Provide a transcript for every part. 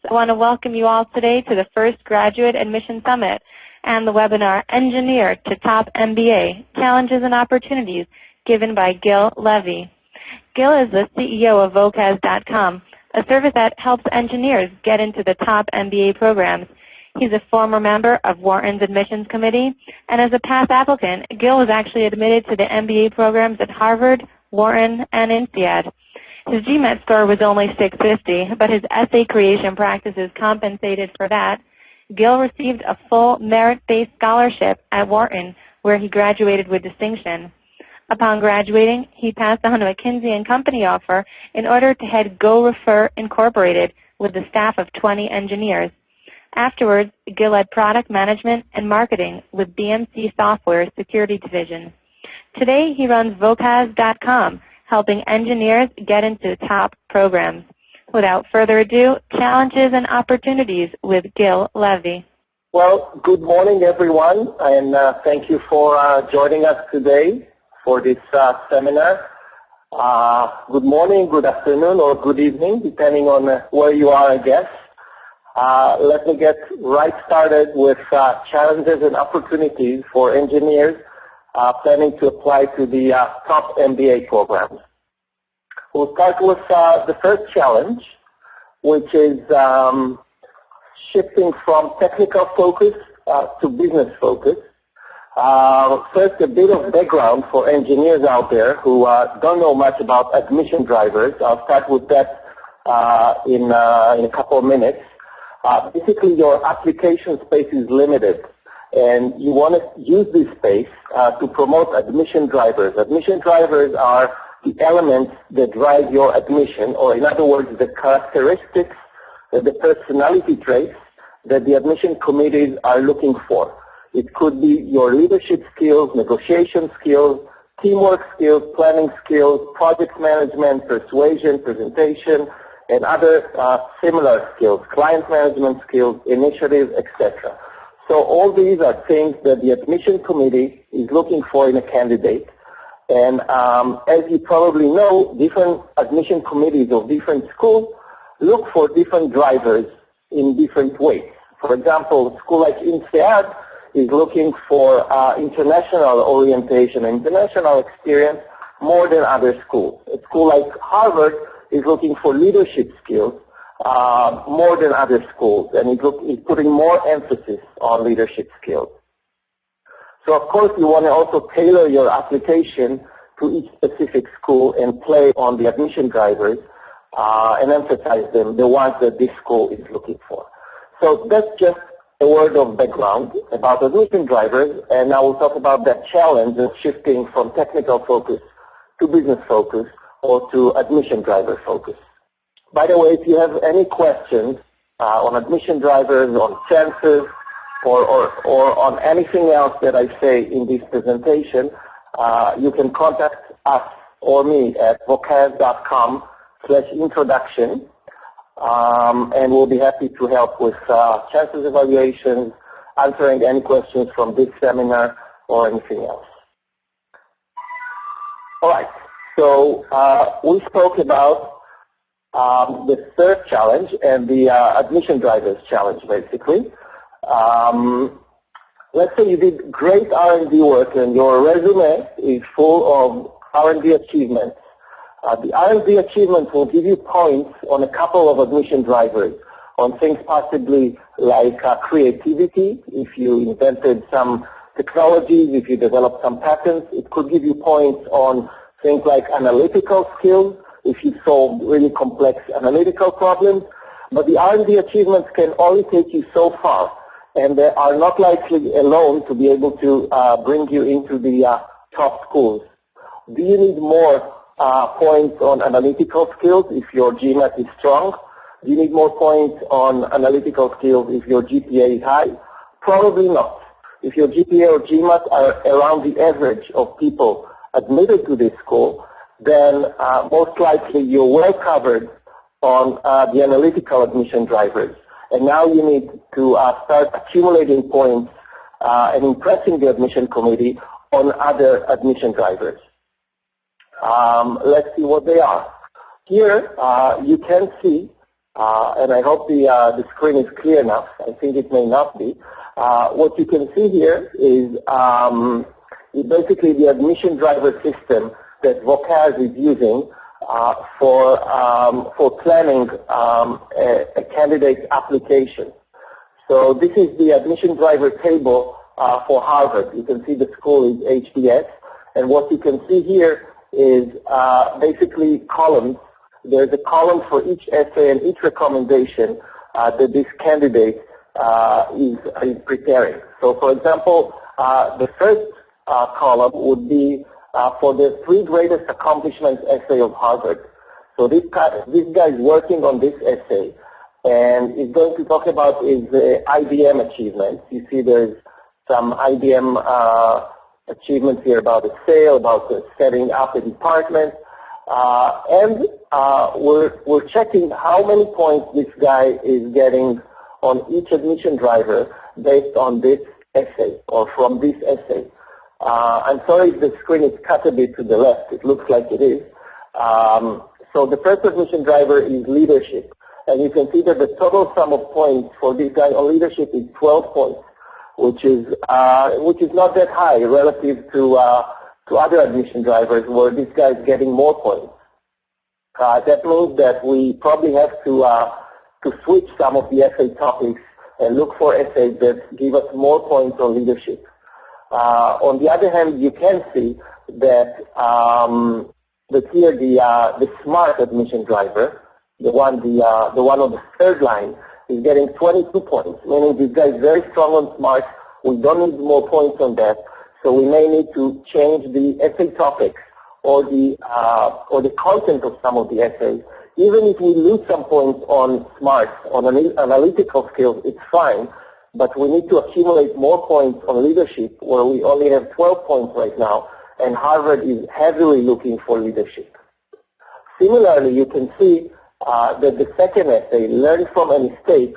I want to welcome you all today to the first Graduate Admission Summit and the webinar Engineer to Top MBA, Challenges and Opportunities, given by Gil Levi. Gil is the CEO of Vocaz.com, a service that helps engineers get into the top MBA programs. He's a former member of Wharton's admissions committee, and as a past applicant, Gil was actually admitted to the MBA programs at Harvard, Wharton, and INSEAD. His GMAT score was only 650, but his essay creation practices compensated for that. Gil received a full merit-based scholarship at Wharton, where he graduated with distinction. Upon graduating, he passed on a McKinsey & Company offer in order to head GoRefer Incorporated with a staff of 20 engineers. Afterwards, Gil led product management and marketing with BMC Software's security division. Today, he runs Vocaz.com, helping engineers get into top programs. Without further adu, challenges and opportunities with Gil Levi. Well, good morning, everyone, and thank you for joining us today for this seminar. Good morning, good afternoon, or good evening, depending on where you are, I guess. Let me get right started with challenges and opportunities for engineers planning to apply to the top MBA programs. We'll start with the first challenge, which is shifting from technical focus to business focus. First, a bit of background for engineers out there who don't know much about admission drivers. I'll start with that in a couple of minutes. Basically, your application space is limited, and you want to use this space to promote admission drivers. Admission drivers are the elements that drive your admission, or in other words, the characteristics, the personality traits that the admission committees are looking for. It could be your leadership skills, negotiation skills, teamwork skills, planning skills, project management, persuasion, presentation, and other similar skills, client management skills, initiatives, etc. So all these are things that the admission committee is looking for in a candidate. And as you probably know, different admission committees of different schools look for different drivers in different ways. For example, a school like INSEAD is looking for international orientation, international experience more than other schools. A school like Harvard is looking for leadership skills more than other schools, and is putting more emphasis on leadership skills. So, of course, you want to also tailor your application to each specific school and play on the admission drivers and emphasize them, the ones that this school is looking for. So that's just a word of background about admission drivers, and now we'll talk about that challenge of shifting from technical focus to business focus or to admission driver focus. By the way, if you have any questions on admission drivers, on chances, or on anything else that I say in this presentation, you can contact us or me at vocaz.com/introduction, and we'll be happy to help with chances evaluations, answering any questions from this seminar or anything else. All right, so we spoke about the third challenge and the admission drivers challenge, basically. Let's say you did great R&D work and your resume is full of R&D achievements. The R&D achievements will give you points on a couple of admission drivers, on things possibly like creativity. If you invented some technologies, if you developed some patents, it could give you points on things like analytical skills, if you solve really complex analytical problems. But the R&D achievements can only take you so far, and they are not likely alone to be able to bring you into the top schools. Do you need more points on analytical skills if your GMAT is strong? Do you need more points on analytical skills if your GPA is high? Probably not. If your GPA or GMAT are around the average of people admitted to this school, then most likely you're well covered on the analytical admission drivers. And now you need to start accumulating points and impressing the admission committee on other admission drivers. Let's see what they are. Here you can see and I hope the screen is clear enough. I think it may not be. What you can see here is basically the admission driver system that Vocaz is using for planning a candidate application. So this is the admission driver table for Harvard. You can see the school is HBS, and what you can see here is basically columns. There's a column for each essay and each recommendation that this candidate is preparing. So, for example, the first column would be for the 3 greatest accomplishments essay of Harvard. So this guy is working on this essay, and is going to talk about his IBM achievements. You see there's some IBM achievements here about the sale, about setting up a department, and we're checking how many points this guy is getting on each admission driver based on this essay or from this essay. I'm sorry if the screen is cut a bit to the left. It looks like it is. So the first admission driver is leadership. And you can see that the total sum of points for this guy on leadership is 12 points, which is not that high relative to other admission drivers where this guy is getting more points. That means that we probably have to switch some of the essay topics and look for essays that give us more points on leadership. On the other hand, you can see that here the smart admission driver, the one on the third line, is getting 22 points, meaning this guy is very strong on smart. We don't need more points on that, so we may need to change the essay topics or the content of some of the essays. Even if we lose some points on smart, on analytical skills, it's fine, but we need to accumulate more points on leadership, where we only have 12 points right now, and Harvard is heavily looking for leadership. Similarly, you can see that the second essay, Learn from a Mistake,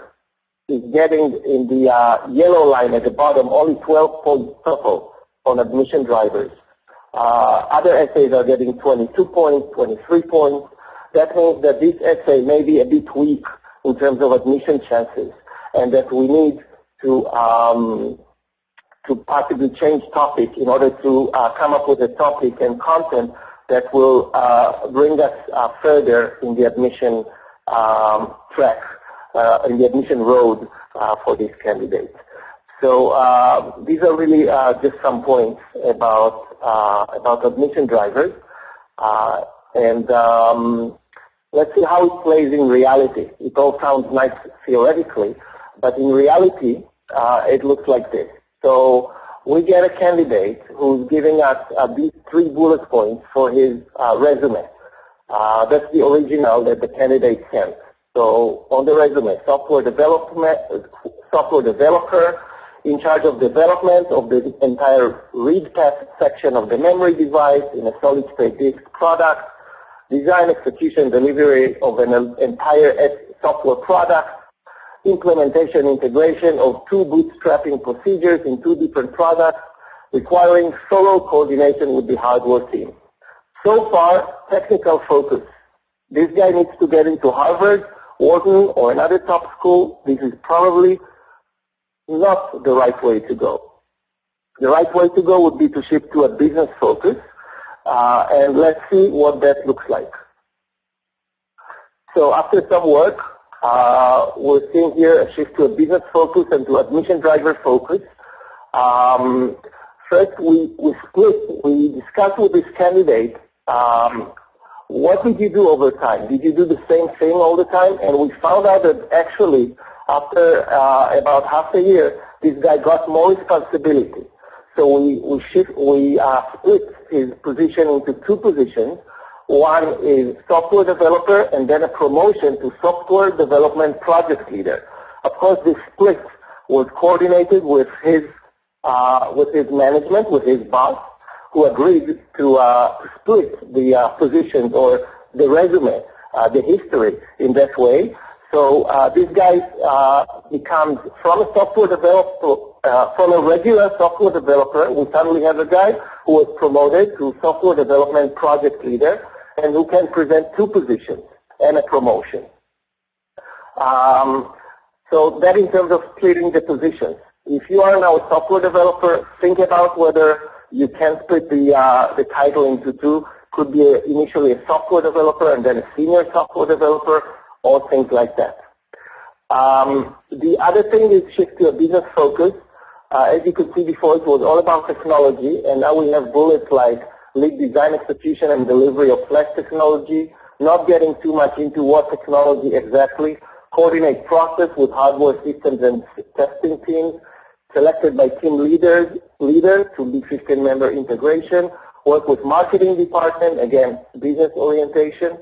is getting in the yellow line at the bottom only 12 points total on admission drivers. Other essays are getting 22 points, 23 points. That means that this essay may be a bit weak in terms of admission chances, and that we need to possibly change topic in order to come up with a topic and content that will bring us further in the admission track, in the admission road for these candidates. So these are really just some points about admission drivers, and let's see how it plays in reality. It all sounds nice theoretically, but in reality, it looks like this. So we get a candidate who's giving us these 3 bullet points for his resume. That's the original that the candidate sent. So on the resume, software developer in charge of development of the entire read path section of the memory device in a solid-state disk product, design, execution, delivery of an entire software product, implementation, integration of 2 bootstrapping procedures in 2 different products, requiring thorough coordination with the hardware team. So far, technical focus. This guy needs to get into Harvard, Wharton, or another top school. This is probably not the right way to go. The right way to go would be to shift to a business focus, and let's see what that looks like. So after some work, we're seeing here a shift to a business focus and to admission driver focus. First, we discussed with this candidate, what did you do over time? Did you do the same thing all the time? And we found out that actually, after about half a year, this guy got more responsibility. So we split his position into 2 positions. One is software developer, and then a promotion to software development project leader. Of course, this split was coordinated with his management, with his boss, who agreed to split the positions or the resume, the history in that way. So this guy becomes from a software developer, from a regular software developer. We suddenly have a guy who was promoted to software development project leader, and who can present 2 positions and a promotion. So that in terms of splitting the positions. If you are now a software developer, think about whether you can split the title into two. Could be initially a software developer and then a senior software developer, or things like that. The other thing is shift to a business focus. As you could see before, it was all about technology, and now we have bullets like lead design, execution, and delivery of flash technology, not getting too much into what technology exactly, coordinate process with hardware systems and testing teams, selected by team leaders to be 15-member integration, work with marketing department, again, business orientation,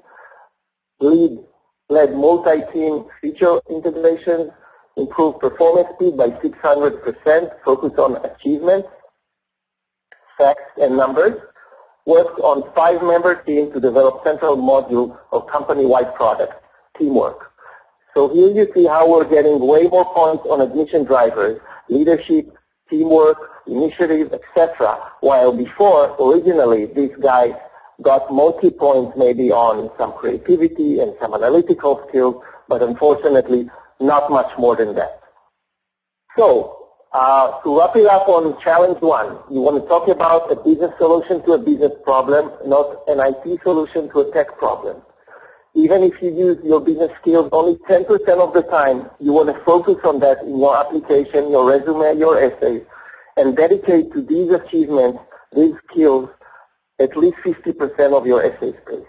led multi-team feature integration, improve performance speed by 600%, focus on achievements, facts and numbers, worked on 5-member team to develop central module of company-wide products, teamwork. So here you see how we're getting way more points on admission drivers, leadership, teamwork, initiative, etc. While before, originally, this guy got mostly points maybe on some creativity and some analytical skills, but unfortunately, not much more than that. So, to wrap it up on challenge one, you want to talk about a business solution to a business problem, not an IT solution to a tech problem. Even if you use your business skills only 10% of the time, you want to focus on that in your application, your resume, your essays, and dedicate to these achievements, these skills, at least 50% of your essay space.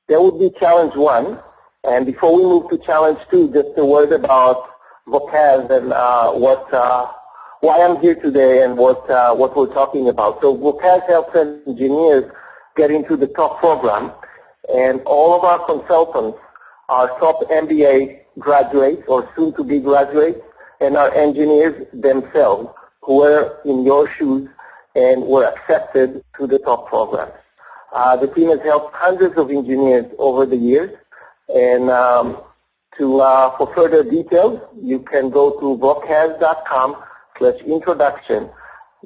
That would be challenge one. And before we move to challenge two, just a word about Vocaz and why I'm here today and what we're talking about. So Vocaz helps engineers get into the top program, and all of our consultants are top MBA graduates or soon-to-be graduates, and are engineers themselves who were in your shoes and were accepted to the top program. The team has helped hundreds of engineers over the years, and for further details, you can go to vocaz.com/introduction,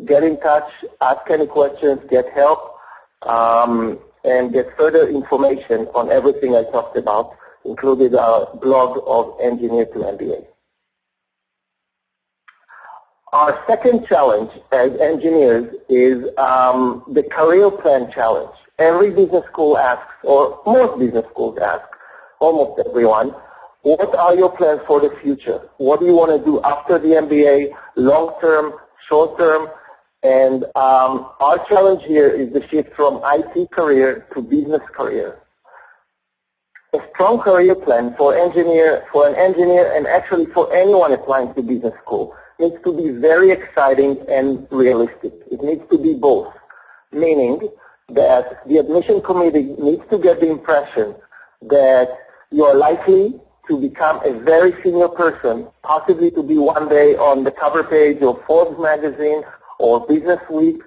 get in touch, ask any questions, get help, and get further information on everything I talked about, including our blog of Engineer to MBA. Our second challenge as engineers is the career plan challenge. Every business school asks, or most business schools ask, almost everyone, what are your plans for the future? What do you want to do after the MBA, long-term, short-term? And our challenge here is the shift from IT career to business career. A strong career plan for an engineer, and actually for anyone applying to business school, needs to be very exciting and realistic. It needs to be both, meaning that the admission committee needs to get the impression that you are likely to become a very senior person, possibly to be one day on the cover page of Forbes magazine or Business Week,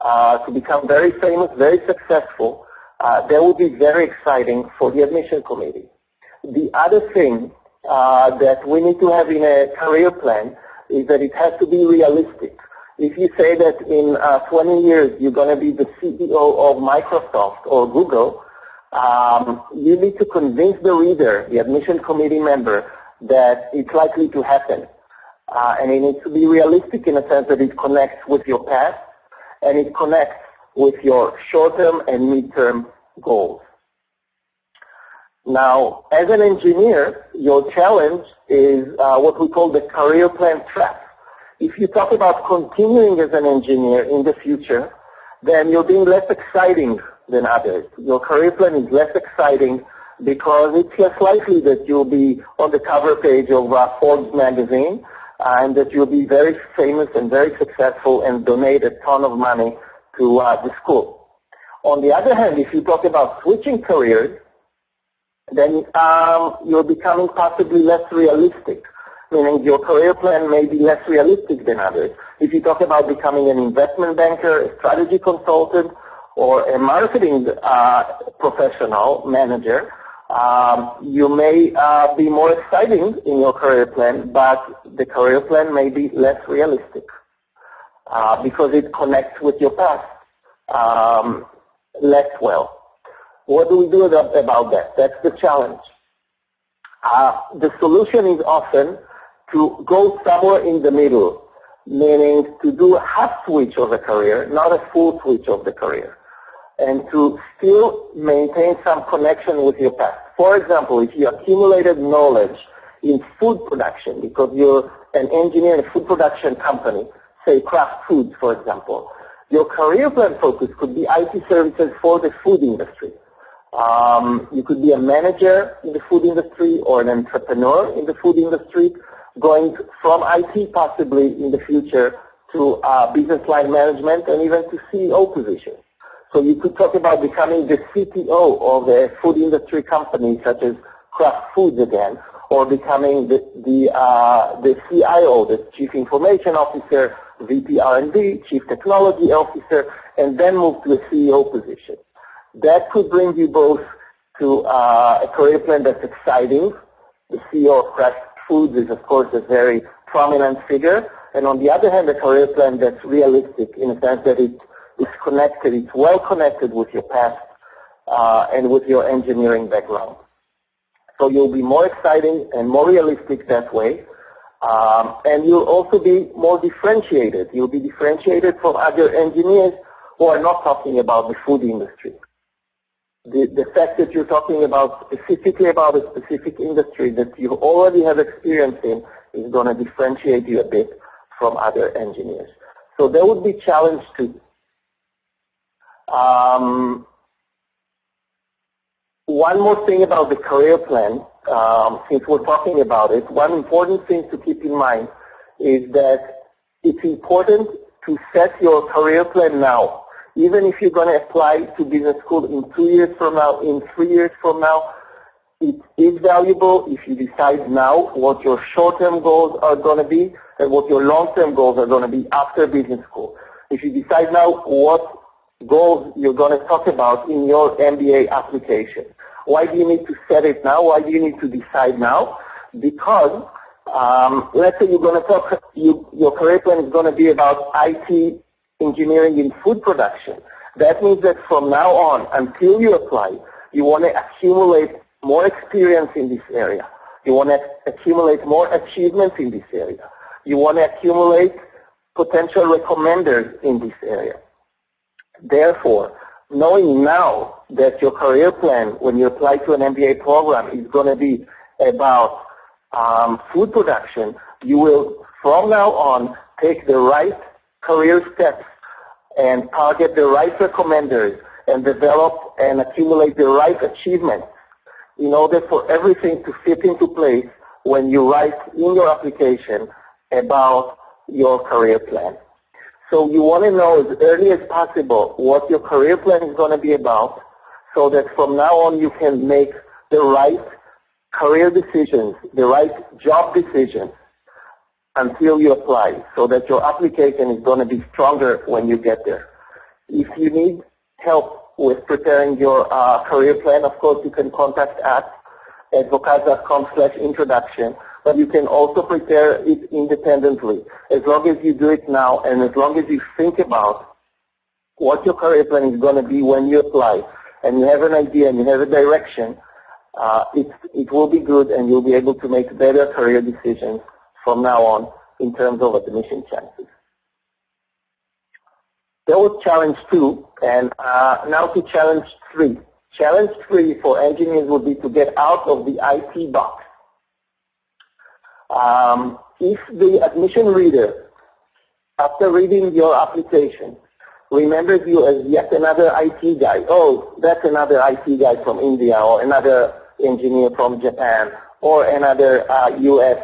to become very famous, very successful. That would be very exciting for the admission committee. The other thing that we need to have in a career plan is that it has to be realistic. If you say that in 20 years you're going to be the CEO of Microsoft or Google, you need to convince the reader, the admission committee member, that it's likely to happen. And it needs to be realistic in a sense that it connects with your past and it connects with your short-term and mid-term goals. Now, as an engineer, your challenge is what we call the career plan trap. If you talk about continuing as an engineer in the future, then you're being less exciting than others. Your career plan is less exciting because it's less likely that you'll be on the cover page of Forbes magazine and that you'll be very famous and very successful and donate a ton of money to the school. On the other hand, if you talk about switching careers, then you're becoming possibly less realistic, meaning your career plan may be less realistic than others. If you talk about becoming an investment banker, a strategy consultant, or a marketing professional manager, you may be more exciting in your career plan, but the career plan may be less realistic because it connects with your past less well. What do we do about that? That's the challenge. The solution is often to go somewhere in the middle, meaning to do a half switch of the career, not a full switch of the career, and to still maintain some connection with your past. For example, if you accumulated knowledge in food production because you're an engineer in a food production company, say Kraft Foods, for example, your career plan focus could be IT services for the food industry. You could be a manager in the food industry or an entrepreneur in the food industry, going from IT possibly in the future to business line management and even to CEO position. So you could talk about becoming the CTO of a food industry company such as Kraft Foods again, or becoming the CIO, the Chief Information Officer, VP R&D, Chief Technology Officer, and then move to a CEO position. That could bring you both to a career plan that's exciting. The CEO of Kraft Foods is, of course, a very prominent figure. And on the other hand, a career plan that's realistic in the sense that it's connected, it's well connected with your past and with your engineering background. So you'll be more exciting and more realistic that way. And you'll also be more differentiated. You'll be differentiated from other engineers who are not talking about the food industry. The fact that you're talking about specifically about a specific industry that you already have experience in is going to differentiate you a bit from other engineers. So there would be challenge too. One more thing about the career plan, since we're talking about it, one important thing to keep in mind is that it's important to set your career plan now. Even if you're going to apply to business school in 2 years from now, in 3 years from now, it is valuable if you decide now what your short-term goals are going to be and what your long-term goals are going to be after business school. If you decide now what goals you're going to talk about in your MBA application. Why do you need to set it now? Why do you need to decide now? Because let's say you're going to talk, your career plan is going to be about IT engineering in food production. That means that from now on, until you apply, you want to accumulate more experience in this area. You want to accumulate more achievements in this area. You want to accumulate potential recommenders in this area. Therefore, knowing now that your career plan, when you apply to an MBA program, is going to be about food production, you will, from now on, take the right career steps and target the right recommenders and develop and accumulate the right achievements in order for everything to fit into place when you write in your application about your career plan. So you want to know as early as possible what your career plan is going to be about so that from now on you can make the right career decisions, the right job decisions until you apply so that your application is going to be stronger when you get there. If you need help with preparing your career plan, of course you can contact us at vocaz.com/introduction. But you can also prepare it independently. As long as you do it now and as long as you think about what your career plan is going to be when you apply and you have an idea and you have a direction, it will be good and you'll be able to make better career decisions from now on in terms of admission chances. There was challenge 2, and now to challenge 3. Challenge 3 for engineers would be to get out of the IT box. If the admission reader, after reading your application, remembers you as yet another IT guy, oh, that's another IT guy from India, or another engineer from Japan, or another U.S.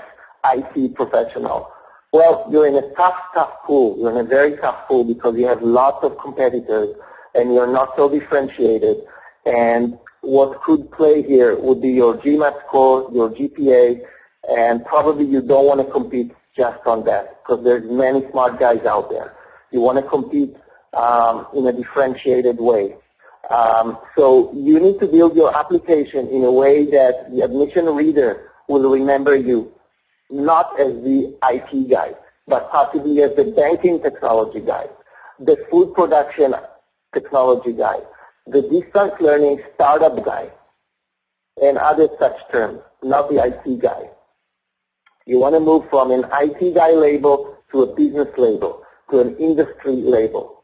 IT professional, well, you're in a tough pool. You're in a very tough pool because you have lots of competitors and you're not so differentiated. And what could play here would be your GMAT score, your GPA, and probably you don't want to compete just on that because there's many smart guys out there. You want to compete in a differentiated way. So you need to build your application in a way that the admission reader will remember you, not as the IT guy, but possibly as the banking technology guy, the food production technology guy, the distance learning startup guy, and other such terms, not the IT guy. You want to move from an IT guy label to a business label, to an industry label.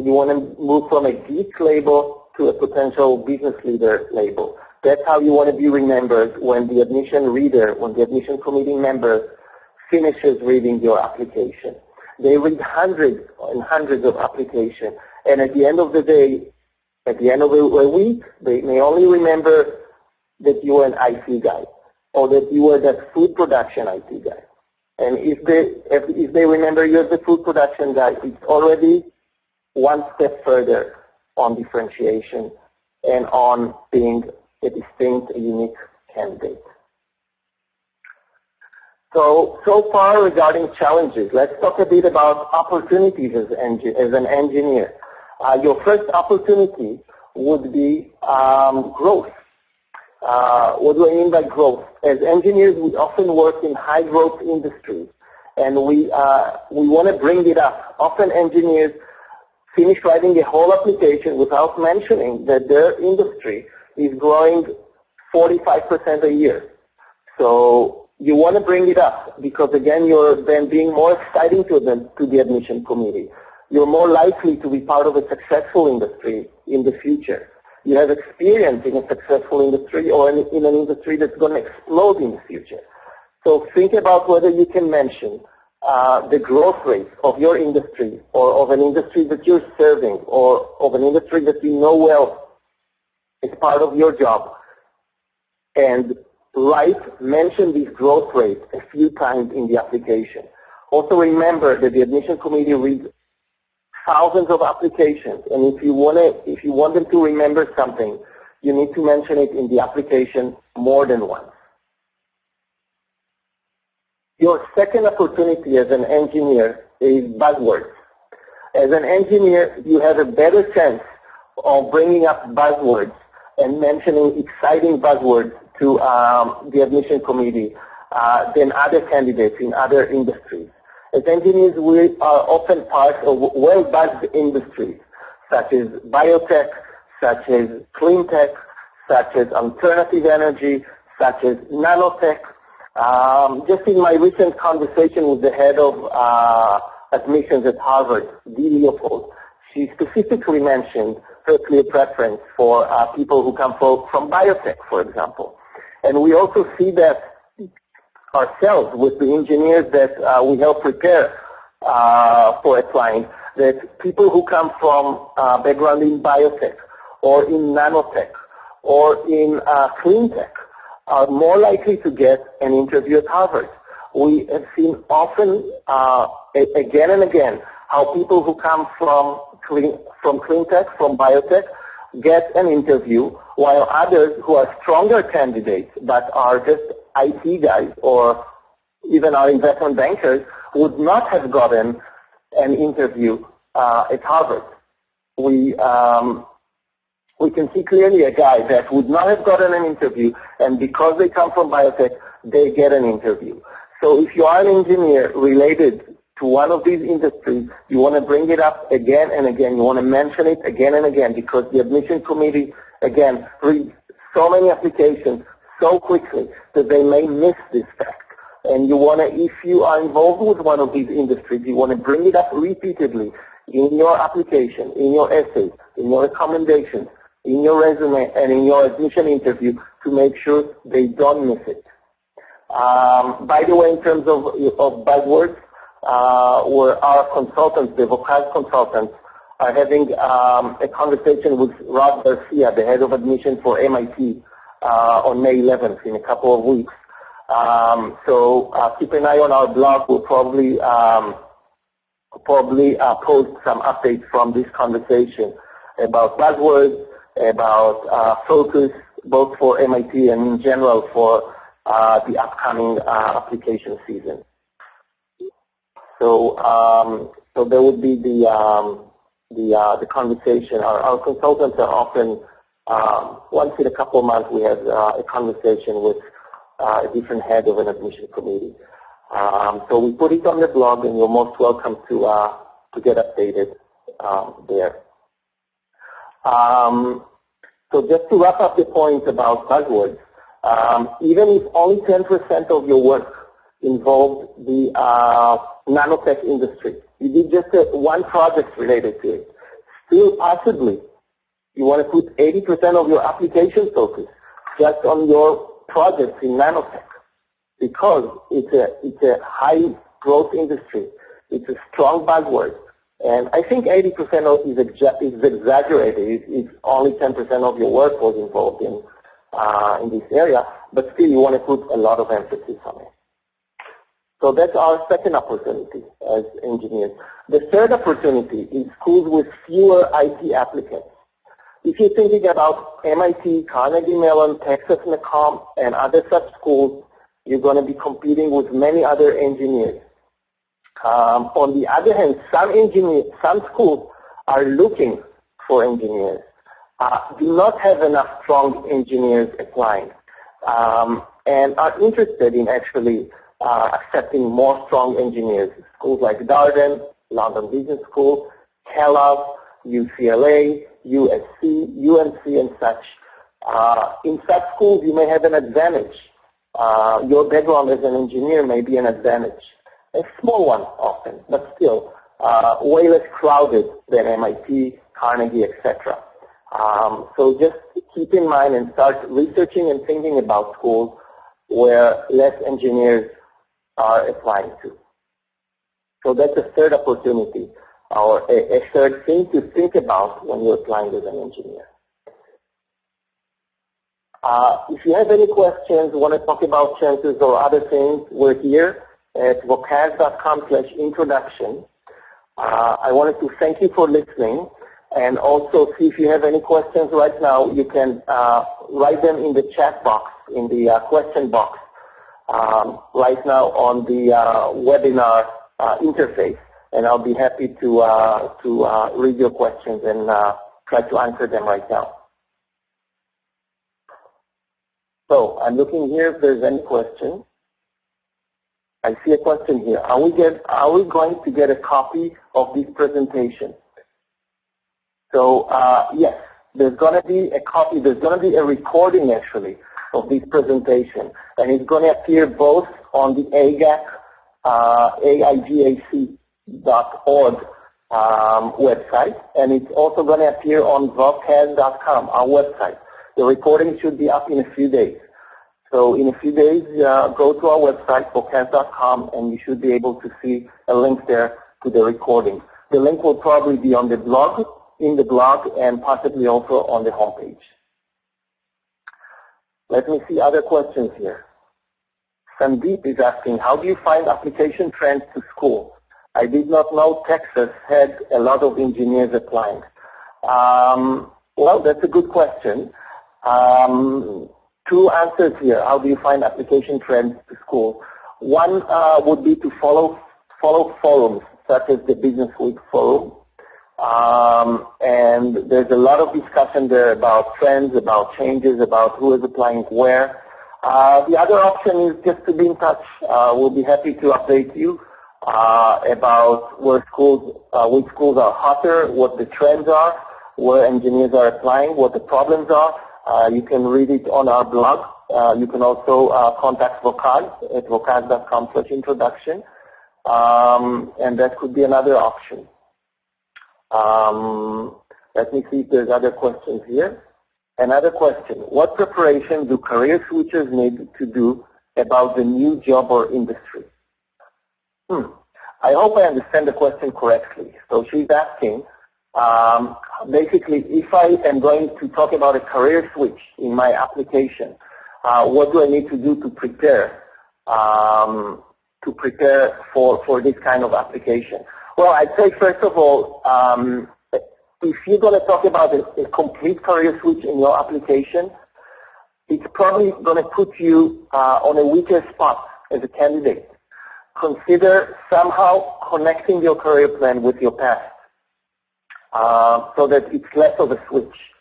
You want to move from a geek label to a potential business leader label. That's how you want to be remembered when the admission reader, when the admission committee member finishes reading your application. They read hundreds and hundreds of applications, and at the end of the day, at the end of a week, they may only remember that you were an IT guy, or that you were that food production IT guy. And if they remember you as the food production guy, it's already one step further on differentiation and on being a distinct, a unique candidate. So far regarding challenges, let's talk a bit about opportunities as an engineer. Your first opportunity would be growth. What do I mean by growth? As engineers, we often work in high-growth industries, and we want to bring it up. Often engineers finish writing a whole application without mentioning that their industry is growing 45% a year. So you want to bring it up because, again, you're then being more exciting to the admission committee. You're more likely to be part of a successful industry in the future. You have experience in a successful industry or in an industry that's going to explode in the future. So think about whether you can mention the growth rate of your industry or of an industry that you're serving or of an industry that you know well as part of your job. And mention this growth rate a few times in the application. Also remember that the admission committee reads thousands of applications, and if you want them to remember something, you need to mention it in the application more than once. Your second opportunity as an engineer is buzzwords. As an engineer, you have a better chance of bringing up buzzwords and mentioning exciting buzzwords to the admission committee than other candidates in other industries. As engineers, we are often part of well-buzzed industries, such as biotech, such as clean tech, such as alternative energy, such as nanotech. Just in my recent conversation with the head of admissions at Harvard, Dee Leopold, she specifically mentioned her clear preference for people who come from biotech, for example. And we also see that ourselves with the engineers that we help prepare for applying, that people who come from background in biotech or in nanotech or in clean tech are more likely to get an interview at Harvard. We have seen often, again and again, how people who come from clean tech, from biotech, get an interview, while others who are stronger candidates but are just IT guys or even our investment bankers would not have gotten an interview at Harvard. We can see clearly a guy that would not have gotten an interview, and because they come from biotech, they get an interview. So if you are an engineer related to one of these industries, you want to bring it up again and again. You want to mention it again and again because the admission committee, again, reads so many applications so quickly that they may miss this fact. And you want to, if you are involved with one of these industries, you want to bring it up repeatedly in your application, in your essays, in your recommendations, in your resume, and in your admission interview to make sure they don't miss it. By the way, in terms of buzzwords, where our consultants, the Vocaz consultants, are having a conversation with Rod Garcia, the head of admission for MIT, on May 11th in a couple of weeks. So keep an eye on our blog. We'll probably post some updates from this conversation about buzzwords, about focus, both for MIT and in general for the upcoming application season. So there would be the conversation. Our consultants are often once in a couple of months we have a conversation with a different head of an admission committee. So we put it on the blog, and you're most welcome to get updated there. So just to wrap up the point about buzzwords, Even if only 10% of your work involved the nanotech industry, you did just one project related to it, still possibly you want to put 80% of your application focus just on your projects in nanotech, because it's a high growth industry. It's a strong buzzword. And I think 80% is exaggerated. It's only 10% of your work was involved in this area, but still you want to put a lot of emphasis on it. So that's our second opportunity as engineers. The third opportunity is schools with fewer IT applicants. If you're thinking about MIT, Carnegie Mellon, Texas McComm, and other such schools, you're going to be competing with many other engineers. On the other hand, some schools are looking for engineers, do not have enough strong engineers applying, and are interested in actually accepting more strong engineers. Schools like Darden, London Business School, Kellogg, UCLA, USC, UNC, and such. In such schools, you may have an advantage. Your background as an engineer may be an advantage. A small one often, but still way less crowded than MIT, Carnegie, etc. So just keep in mind and start researching and thinking about schools where less engineers are applying to. So that's a third opportunity, or a third thing to think about when you're applying as an engineer. If you have any questions, want to talk about chances or other things, we're here at vocaz.com/introduction. I wanted to thank you for listening, and also see if you have any questions right now. You can write them in the chat box, in the question box right now on the webinar interface, and I'll be happy to read your questions and try to answer them right now. So I'm looking here if there's any question. I see a question here. Are we going to get a copy of this presentation? So yes, there's going to be a copy. There's going to be a recording actually of this presentation, and it's going to appear both on the aigac.org website, and it's also going to appear on vocaz.com, our website. The recording should be up in a few days. So in a few days, go to our website, vocaz.com, and you should be able to see a link there to the recording. The link will probably be on the blog, in the blog, and possibly also on the homepage. Let me see other questions here. Sandeep is asking, how do you find application trends to school? I did not know Texas had a lot of engineers applying. Well, that's a good question. Two answers here. How do you find application trends to school? One would be to follow forums such as the Business Week forum. And there's a lot of discussion there about trends, about changes, about who is applying where. The other option is just to be in touch. We'll be happy to update you about where schools, which schools are hotter, what the trends are, where engineers are applying, what the problems are. You can read it on our blog. You can also contact Vocaz at vocaz.com/introduction, and that could be another option. Let me see if there's other questions here. Another question, what preparation do career switchers need to do about the new job or industry? I hope I understand the question correctly. So she's asking, basically, if I am going to talk about a career switch in my application, what do I need to do to prepare for this kind of application? Well, I'd say first of all, if you're going to talk about a complete career switch in your application, it's probably going to put you on a weaker spot as a candidate. Consider somehow connecting your career plan with your past, so that it's less of a switch.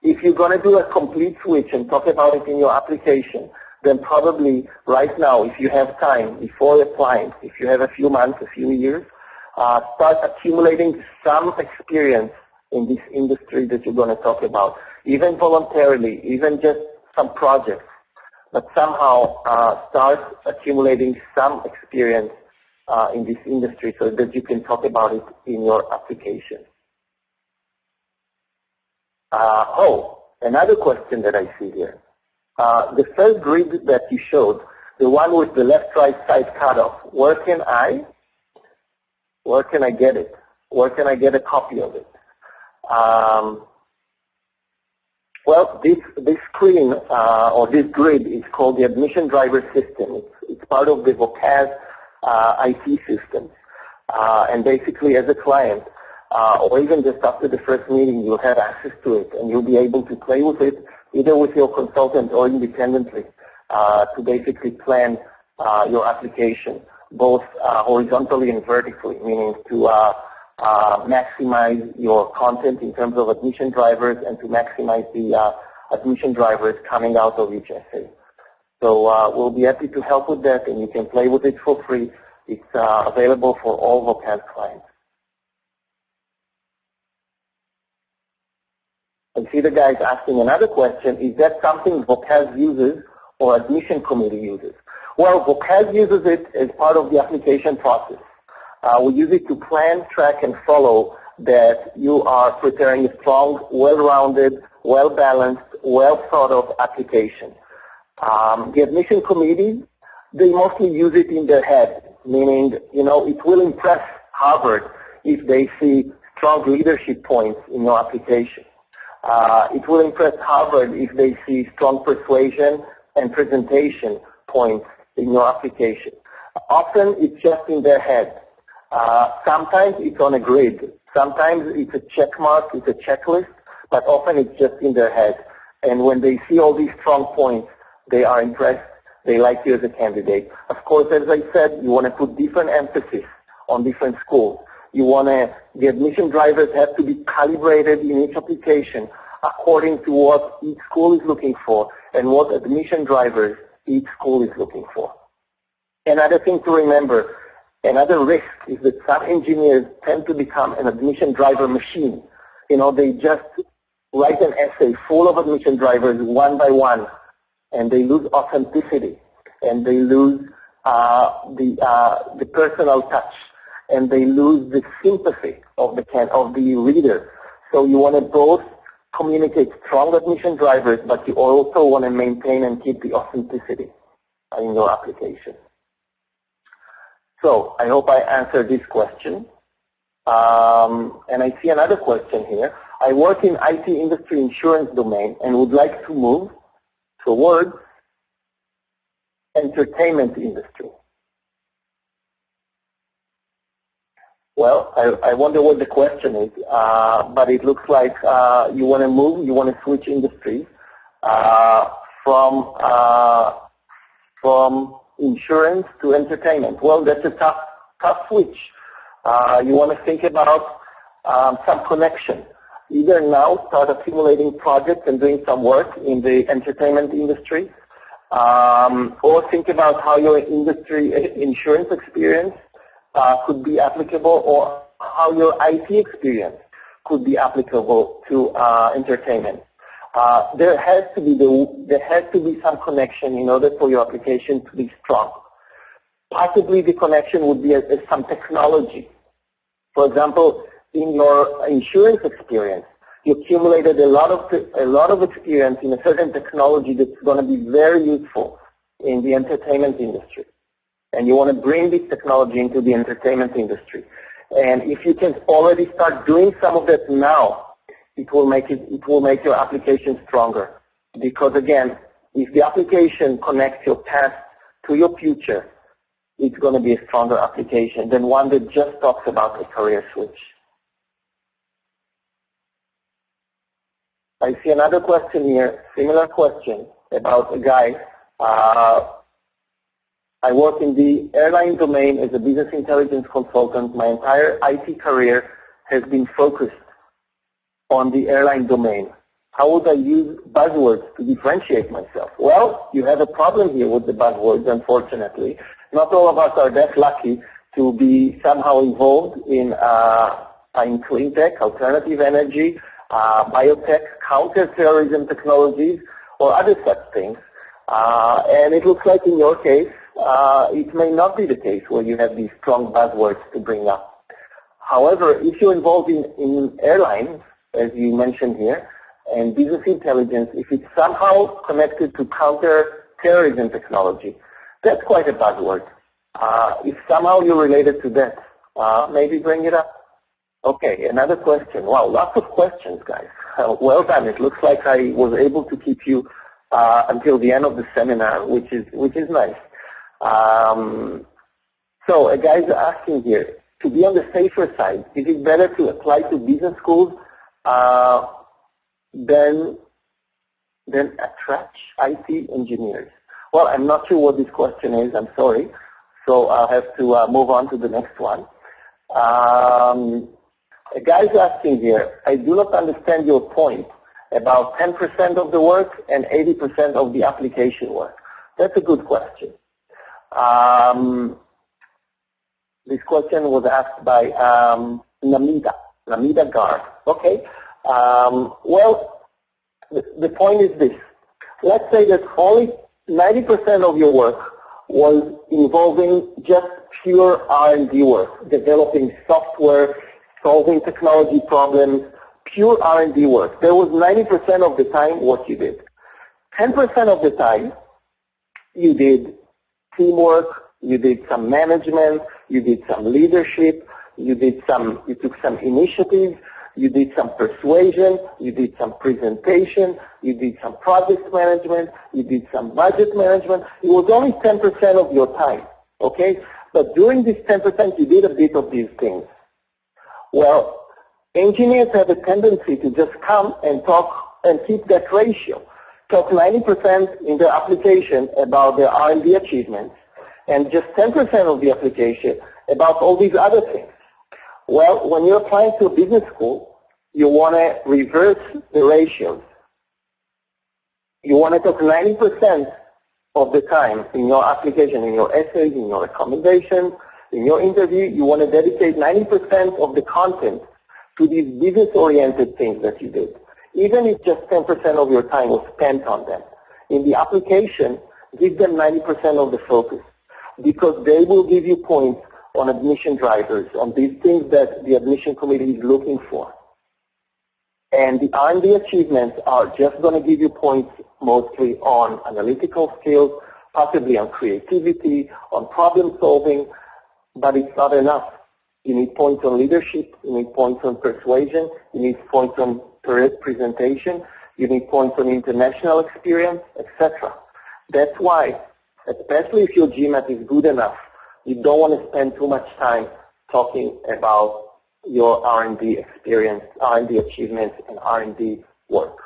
If you're going to do a complete switch and talk about it in your application, then probably right now, if you have time before applying, if you have a few months, a few years, start accumulating some experience in this industry that you're going to talk about, even voluntarily, even just some projects. but somehow start accumulating some experience in this industry so that you can talk about it in your application. Another question that I see here. The first grid that you showed, the one with the left-right side cutoff, where can I get it? Where can I get a copy of it? Well, this screen or this grid is called the admission driver system. It's part of the Vocaz IT system. And basically, as a client, or even just after the first meeting, you'll have access to it, and you'll be able to play with it, either with your consultant or independently, to basically plan your application, both horizontally and vertically, meaning to maximize your content in terms of admission drivers and to maximize the admission drivers coming out of each essay. So we'll be happy to help with that, and you can play with it for free. It's available for all Vocaz clients. I see the guys asking another question, is that something Vocaz uses or admission committee uses? Well, Vocaz uses it as part of the application process. We use it to plan, track, and follow that you are preparing a strong, well-rounded, well-balanced, well-thought-of application. The admission committees, they mostly use it in their head, meaning, it will impress Harvard if they see strong leadership points in your application. It will impress Harvard if they see strong persuasion and presentation points in your application. Often it's just in their head. Sometimes it's on a grid. Sometimes it's a check mark, it's a checklist, but often it's just in their head. And when they see all these strong points, they are impressed. They like you as a candidate. Of course, as I said, you want to put different emphasis on different schools. The admission drivers have to be calibrated in each application according to what each school is looking for and what admission drivers each school is looking for. Another thing to remember, another risk is that some engineers tend to become an admission driver machine. They just write an essay full of admission drivers one by one, and they lose authenticity, and they lose the personal touch, and they lose the sympathy of the reader. So you want to both communicate strong admission drivers, but you also want to maintain and keep the authenticity in your application. So I hope I answered this question. And I see another question here. I work in IT industry insurance domain and would like to move towards entertainment industry. Well, I wonder what the question is, but it looks like you want to switch industries from insurance to entertainment. Well, that's a tough switch. You want to think about some connection. Either now start accumulating projects and doing some work in the entertainment industry, or think about how your insurance experience could be applicable, or how your IT experience could be applicable to entertainment. There has to be some connection in order for your application to be strong. Possibly the connection would be some technology. For example, in your insurance experience, you accumulated a lot of experience in a certain technology that's going to be very useful in the entertainment industry. And you want to bring this technology into the entertainment industry. And if you can already start doing some of that now, it will make your application stronger. Because again, if the application connects your past to your future, it's going to be a stronger application than one that just talks about a career switch. I see another question here, similar question about a guy. I work in the airline domain as a business intelligence consultant. My entire IT career has been focused on the airline domain. How would I use buzzwords to differentiate myself? Well, you have a problem here with the buzzwords, unfortunately. Not all of us are that lucky to be somehow involved in clean tech, alternative energy, biotech, counterterrorism technologies, or other such things. And it looks like in your case, it may not be the case where you have these strong buzzwords to bring up. However, if you're involved in airlines, as you mentioned here, and business intelligence, if it's somehow connected to counter-terrorism technology, that's quite a buzzword. If somehow you're related to that, maybe bring it up. Okay, another question. Wow, lots of questions, guys. Well done. It looks like I was able to keep you until the end of the seminar, which is nice. So a guy's asking here, to be on the safer side, is it better to apply to business schools than attract IT engineers? Well, I'm not sure what this question is. I'm sorry. So I'll have to move on to the next one. A guy's asking here, I do not understand your point about 10% of the work and 80% of the application work. That's a good question. This question was asked by Namida Gar. Okay. Well, the point is this. Let's say that only 90% of your work was involving just pure R&D work, developing software, solving technology problems, pure R&D work. There was 90% of the time what you did. 10% of the time, you did teamwork, you did some management, you did some leadership, you took some initiatives, you did some persuasion, you did some presentation, you did some project management, you did some budget management. It was only 10% of your time, okay? But during this 10%, you did a bit of these things. Well, engineers have a tendency to just come and talk and keep that ratio. Talk 90% in their application about their R&D achievements and just 10% of the application about all these other things. Well, when you're applying to a business school, you want to reverse the ratios. You want to talk 90% of the time in your application, in your essays, in your recommendations, in your interview, you want to dedicate 90% of the content to these business-oriented things that you did, even if just 10% of your time was spent on them. In the application, give them 90% of the focus because they will give you points on admission drivers, on these things that the admission committee is looking for. And the R&D achievements are just going to give you points mostly on analytical skills, possibly on creativity, on problem solving, but it's not enough. You need points on leadership, you need points on persuasion, you need points on presentation, you need points on international experience, etc. That's why, especially if your GMAT is good enough, you don't want to spend too much time talking about your R&D experience, R&D achievements, and R&D work.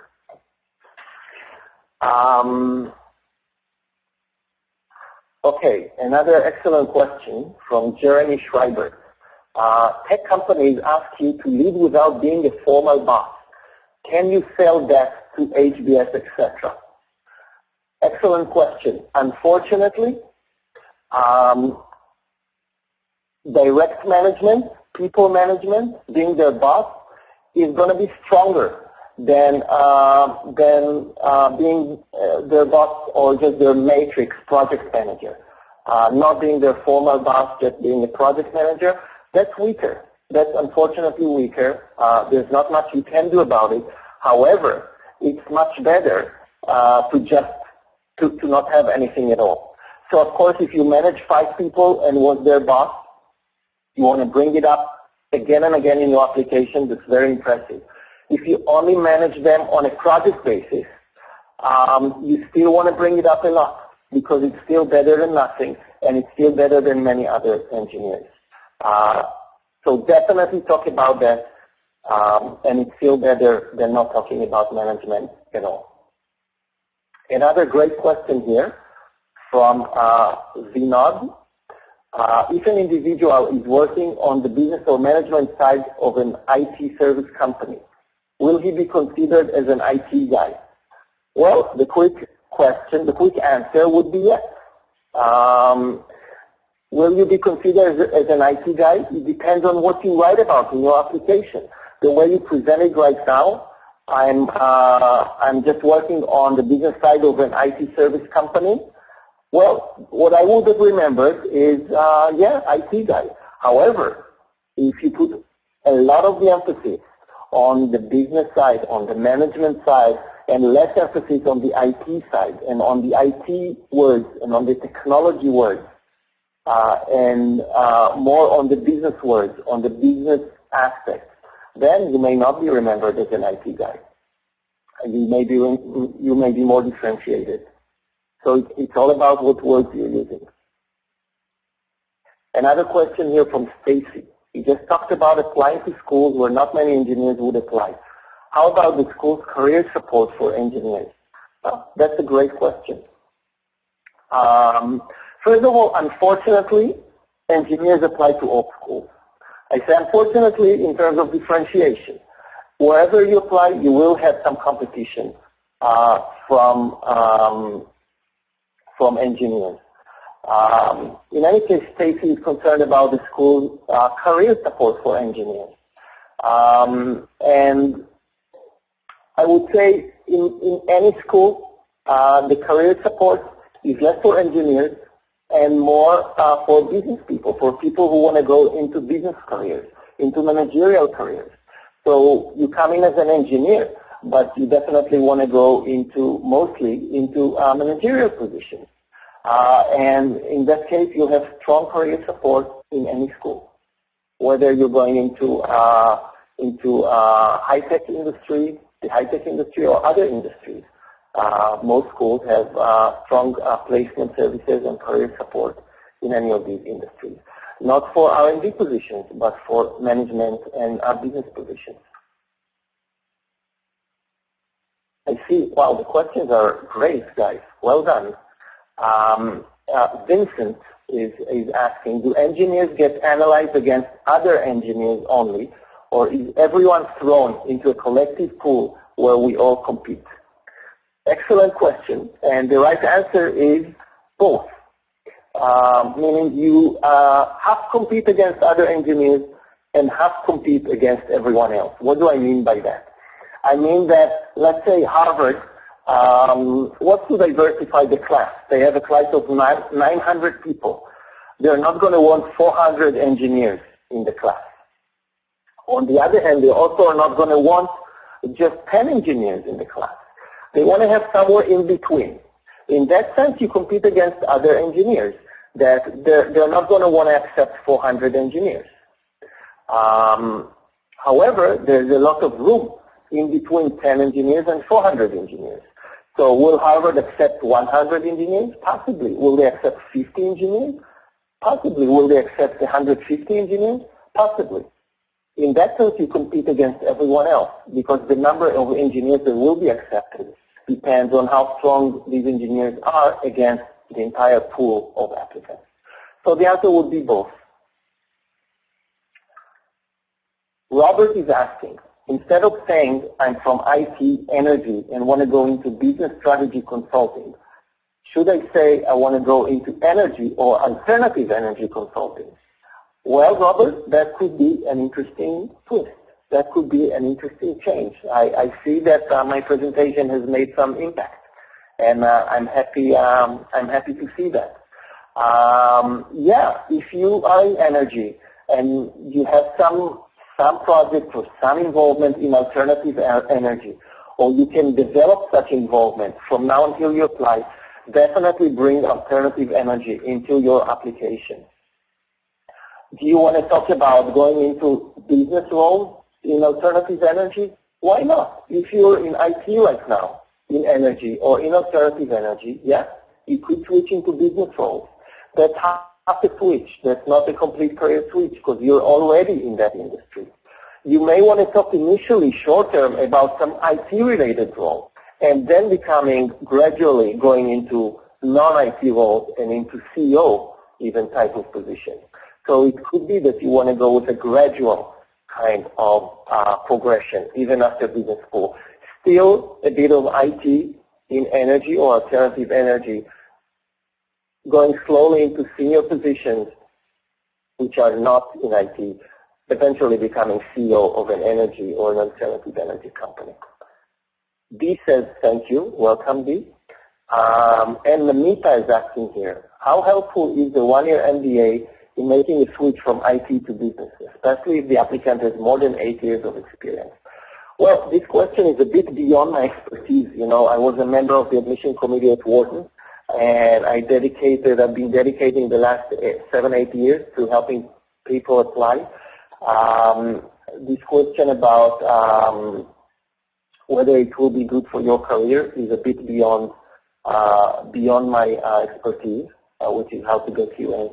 Okay, another excellent question from Jeremy Schreiber. Tech companies ask you to lead without being a formal boss. Can you sell that to HBS, etc.? Excellent question. Unfortunately, direct management, people management, being their boss, is going to be stronger than being their boss or just their matrix project manager. Not being their formal boss, just being a project manager, that's weaker. That's unfortunately weaker. There's not much you can do about it. However, it's much better to not have anything at all. So of course, if you manage 5 people and was their boss, you want to bring it up again and again in your application. That's very impressive. If you only manage them on a project basis, you still want to bring it up a lot because it's still better than nothing and it's still better than many other engineers. So definitely talk about that and it's still better than not talking about management at all. Another great question here from Vinod. If an individual is working on the business or management side of an IT service company, will he be considered as an IT guy? Well, the quick answer would be yes. Will you be considered as an IT guy? It depends on what you write about in your application. The way you present it right now, I'm just working on the business side of an IT service company. Well, what I would have remembered is, IT guy. However, if you put a lot of the emphasis on the business side, on the management side, and less emphasis on the IT side, and on the IT words, and on the technology words, and more on the business words, on the business aspects, then you may not be remembered as an IT guy. You may be more differentiated. So it's all about what words you're using. Another question here from Stacy. You just talked about applying to schools where not many engineers would apply. How about the school's career support for engineers? Well, that's a great question. First of all, unfortunately, engineers apply to all schools. I say unfortunately in terms of differentiation. Wherever you apply, you will have some competition from engineers. In any case, Stacy is concerned about the school's career support for engineers. And I would say in any school, the career support is less for engineers and more for business people, for people who want to go into business careers, into managerial careers. So you come in as an engineer, but you definitely want to go mostly into managerial positions. And in that case, you have strong career support in any school, whether you're going into high-tech industry, the high-tech industry, or other industries. Most schools have strong placement services and career support in any of these industries. Not for R&D positions, but for management and business positions. I see. Wow, the questions are great, guys. Well done. Vincent is asking, do engineers get analyzed against other engineers only, or is everyone thrown into a collective pool where we all compete? Excellent question, and the right answer is both. Meaning you half compete against other engineers and half compete against everyone else. What do I mean by that? I mean that, let's say Harvard wants to diversify the class. They have a class of 900 people. They're not going to want 400 engineers in the class. On the other hand, they also are not going to want just 10 engineers in the class. They want to have somewhere in between. In that sense, you compete against other engineers, that they're not going to want to accept 400 engineers. However, there's a lot of room in between 10 engineers and 400 engineers. So will Harvard accept 100 engineers? Possibly. Will they accept 50 engineers? Possibly. Will they accept 150 engineers? Possibly. In that sense, you compete against everyone else because the number of engineers that will be accepted depends on how strong these engineers are against the entire pool of applicants. So the answer would be both. Robert is asking, instead of saying I'm from IT energy and want to go into business strategy consulting, should I say I want to go into energy or alternative energy consulting? Well, Robert, that could be an interesting twist. That could be an interesting change. I see that my presentation has made some impact, and I'm happy to see that. If you are in energy and you have some project or some involvement in alternative energy, or you can develop such involvement from now until you apply, definitely bring alternative energy into your application. Do you want to talk about going into business roles in alternative energy? Why not? If you're in IT right now, in energy or in alternative energy, you could switch into business roles. That's half a switch. That's not a complete career switch because you're already in that industry. You may want to talk initially short-term about some IT-related role and then gradually going into non-IT roles and into CEO even type of position. So it could be that you want to go with a gradual kind of progression, even after business school. Still a bit of IT in energy or alternative energy, going slowly into senior positions which are not in IT, eventually becoming CEO of an energy or an alternative energy company. B says, thank you. Welcome, B. And Namita is asking here, how helpful is the one-year MBA in making a switch from IT to business, especially if the applicant has more than 8 years of experience? Well, this question is a bit beyond my expertise. You know, I was a member of the admission committee at Wharton, and I've been dedicating the last 7-8 years to helping people apply. This question about whether it will be good for your career is a bit beyond my expertise, which is how to get you in.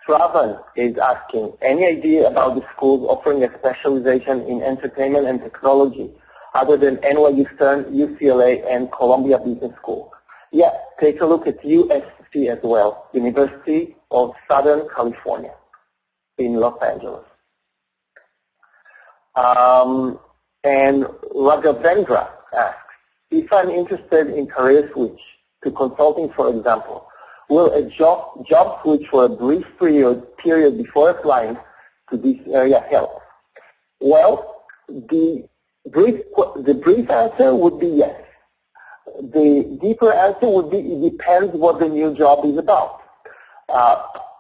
Shravan is asking, any idea about the schools offering a specialization in entertainment and technology other than NYU Stern, UCLA, and Columbia Business School? Yeah, take a look at USC as well, University of Southern California in Los Angeles. And Raghavendra asks, if I'm interested in career switch to consulting, for example, will a job switch for a brief period before applying to this area help? Well, the brief answer would be yes. The deeper answer would be it depends what the new job is about.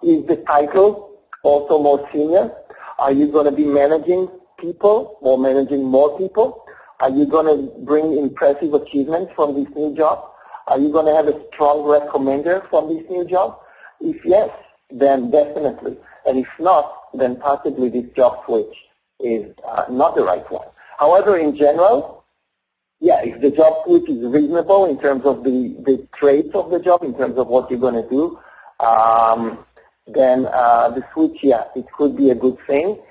Is the title also more senior? Are you going to be managing people or managing more people? Are you going to bring impressive achievements from this new job? Are you going to have a strong recommender from this new job? If yes, then definitely. And if not, then possibly this job switch is not the right one. However, in general, yeah, if the job switch is reasonable in terms of the traits of the job, in terms of what you're going to do, then the switch, yeah, it could be a good thing.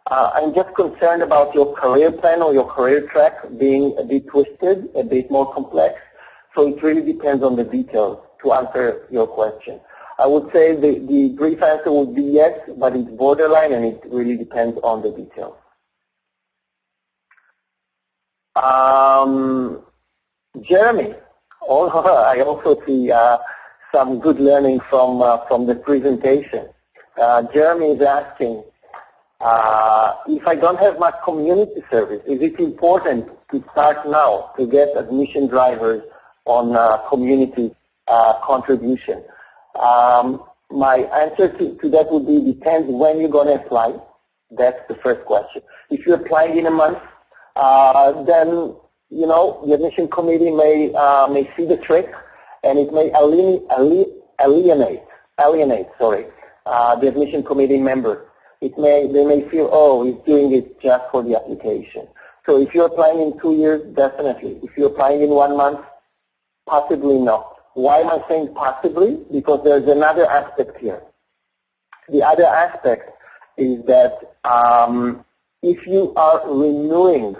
I'm just concerned about your career plan or your career track being a bit twisted, a bit more complex. So it really depends on the details to answer your question. I would say the brief answer would be yes, but it's borderline and it really depends on the details. Jeremy, I also see some good learning from the presentation. Jeremy is asking, if I don't have much community service, is it important to start now to get admission drivers on community contribution? My answer to that would be depends when you're going to apply. That's the first question. If you're applying in a month, then you know the admission committee may see the trick, and it may alienate the admission committee member. They may feel, oh, he's doing it just for the application. So if you're applying in 2 years, definitely. If you're applying in 1 month, possibly not. Why am I saying possibly? Because there's another aspect here. The other aspect is that if you are renewing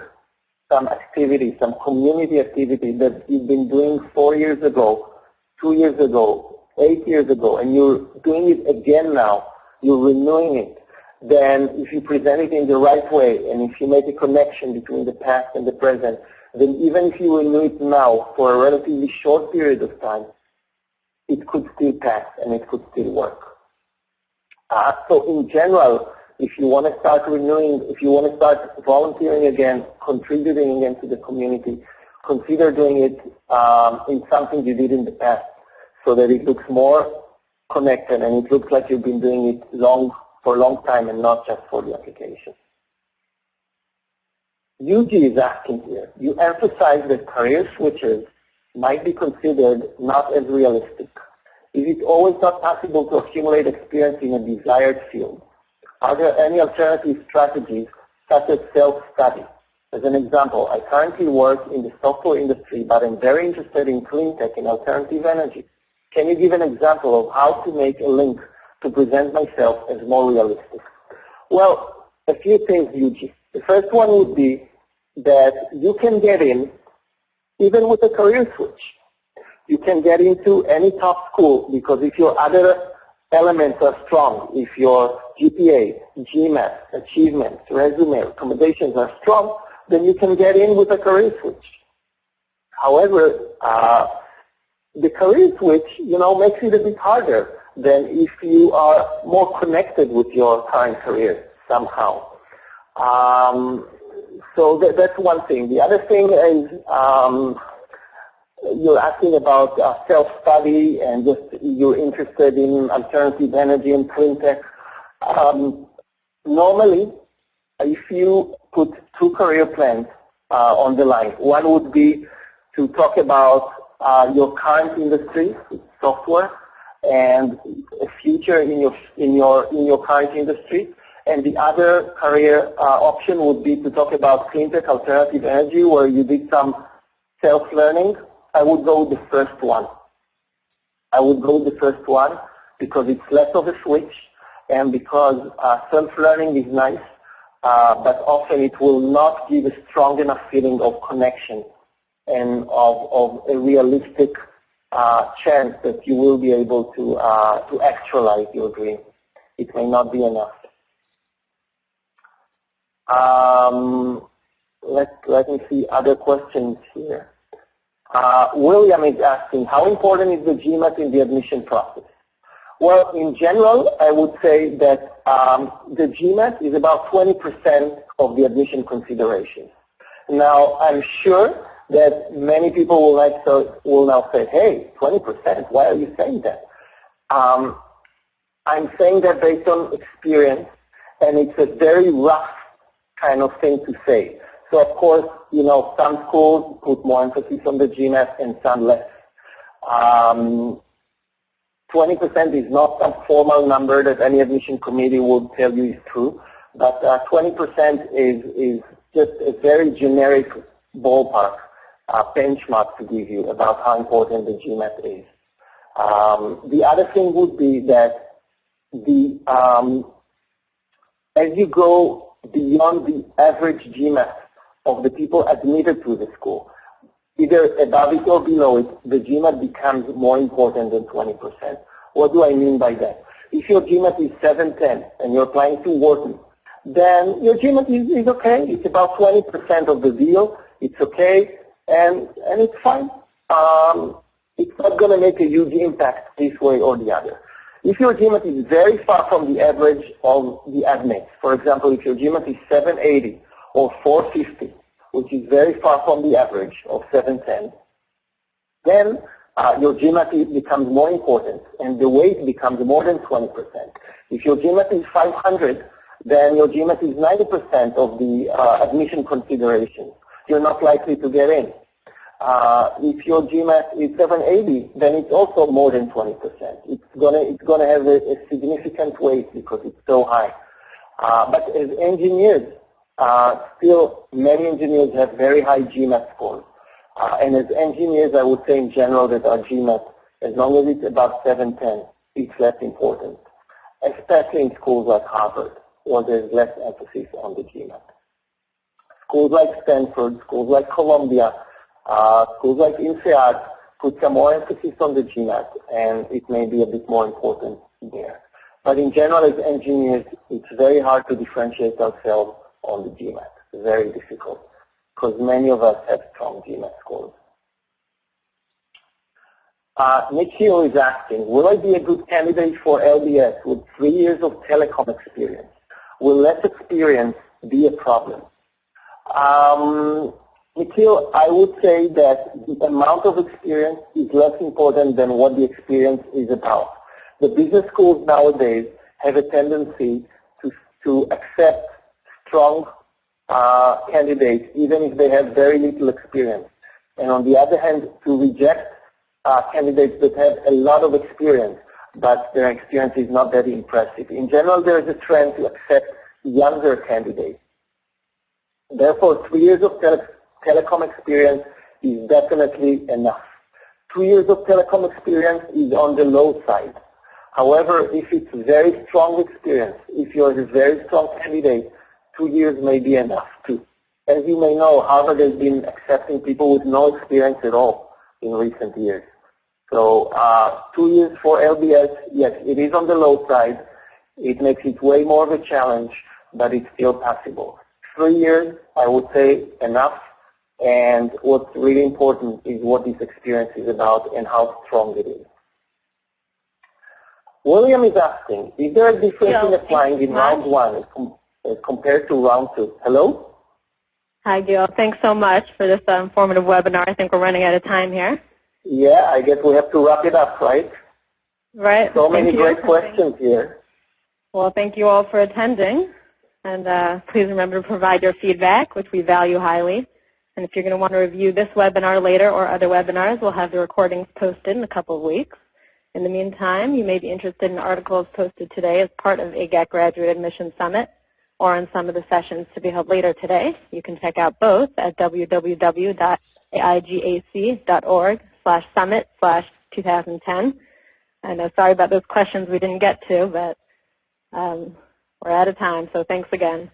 some activity, some community activity that you've been doing 4 years ago, 2 years ago, 8 years ago, and you're doing it again now, you're renewing it, then if you present it in the right way and if you make a connection between the past and the present, then even if you renew it now for a relatively short period of time, it could still pass and it could still work. So in general, if you want to start renewing, if you want to start volunteering again, contributing again to the community, consider doing it in something you did in the past so that it looks more connected and it looks like you've been doing it for a long time and not just for the application. Yuji is asking here, you emphasize that career switches might be considered not as realistic. Is it always not possible to accumulate experience in a desired field? Are there any alternative strategies such as self-study? As an example, I currently work in the software industry, but I'm very interested in clean tech and alternative energy. Can you give an example of how to make a link to present myself as more realistic? Well, a few things, Yuji. The first one would be that you can get in even with a career switch. You can get into any top school because if your other elements are strong, if your GPA, GMAT, achievements, resume, recommendations are strong, then you can get in with a career switch. However, the career switch, makes it a bit harder than if you are more connected with your current career somehow. So that's one thing. The other thing is you're asking about self-study and just you're interested in alternative energy and clean tech. Normally, if you put two career plans on the line, one would be to talk about your current industry, software, and a future in your current industry. And the other career option would be to talk about clean tech, alternative energy, where you did some self-learning. I would go with the first one. Because it's less of a switch, and because self-learning is nice, but often it will not give a strong enough feeling of connection and of a realistic chance that you will be able to actualize your dream. It may not be enough. Let me see other questions here. William is asking, how important is the GMAT in the admission process? Well, in general, I would say that the GMAT is about 20% of the admission consideration. Now, I'm sure that many people will now say, hey, 20%, why are you saying that? I'm saying that based on experience, and it's a very rough kind of thing to say. So, of course, some schools put more emphasis on the GMAT and some less. 20% is not some formal number that any admission committee would tell you is true, but 20% is just a very generic ballpark benchmark to give you about how important the GMAT is. The other thing would be that as you go beyond the average GMAT of the people admitted to the school, either above it or below it, the GMAT becomes more important than 20%. What do I mean by that? If your GMAT is 710 and you're applying to Wharton, then your GMAT is okay. It's about 20% of the deal. It's okay, and it's fine. It's not going to make a huge impact this way or the other. If your GMAT is very far from the average of the admits, for example, if your GMAT is 780 or 450, which is very far from the average of 710, then your GMAT becomes more important, and the weight becomes more than 20%. If your GMAT is 500, then your GMAT is 90% of the admission consideration. You're not likely to get in. If your GMAT is 780, then it's also more than 20%. It's gonna have a significant weight because it's so high. But as engineers, still many engineers have very high GMAT scores. And as engineers, I would say in general that our GMAT, as long as it's above 710, it's less important, especially in schools like Harvard, where there's less emphasis on the GMAT. Schools like Stanford, schools like Columbia, schools like INSEAD put some more emphasis on the GMAT, and it may be a bit more important there. But in general, as engineers, it's very hard to differentiate ourselves on the GMAT. It's very difficult, because many of us have strong GMAT scores. Nikhil is asking, will I be a good candidate for LBS with 3 years of telecom experience? Will less experience be a problem? Nikhil, I would say that the amount of experience is less important than what the experience is about. The business schools nowadays have a tendency to accept strong candidates, even if they have very little experience. And on the other hand, to reject candidates that have a lot of experience, but their experience is not that impressive. In general, there is a trend to accept younger candidates. Therefore, 3 years of telecom experience is definitely enough. 2 years of telecom experience is on the low side. However, if it's very strong experience, if you're a very strong candidate, 2 years may be enough too. As you may know, Harvard has been accepting people with no experience at all in recent years. So 2 years for LBS, yes, it is on the low side. It makes it way more of a challenge, but it's still possible. 3 years, I would say, enough. And what's really important is what this experience is about and how strong it is. William is asking, is there a difference in applying in round one? compared to round 2. Hello? Hi, Gil. Thanks so much for this informative webinar. I think we're running out of time here. Yeah, I guess we have to wrap it up, right? Right. So many great questions here. Well, thank you all for attending. And please remember to provide your feedback, which we value highly. And if you're going to want to review this webinar later or other webinars, we'll have the recordings posted in a couple of weeks. In the meantime, you may be interested in articles posted today as part of AGAC Graduate Admission Summit or in some of the sessions to be held later today. You can check out both at www.aigac.org/summit/2010. And sorry about those questions we didn't get to, but we're out of time, so thanks again.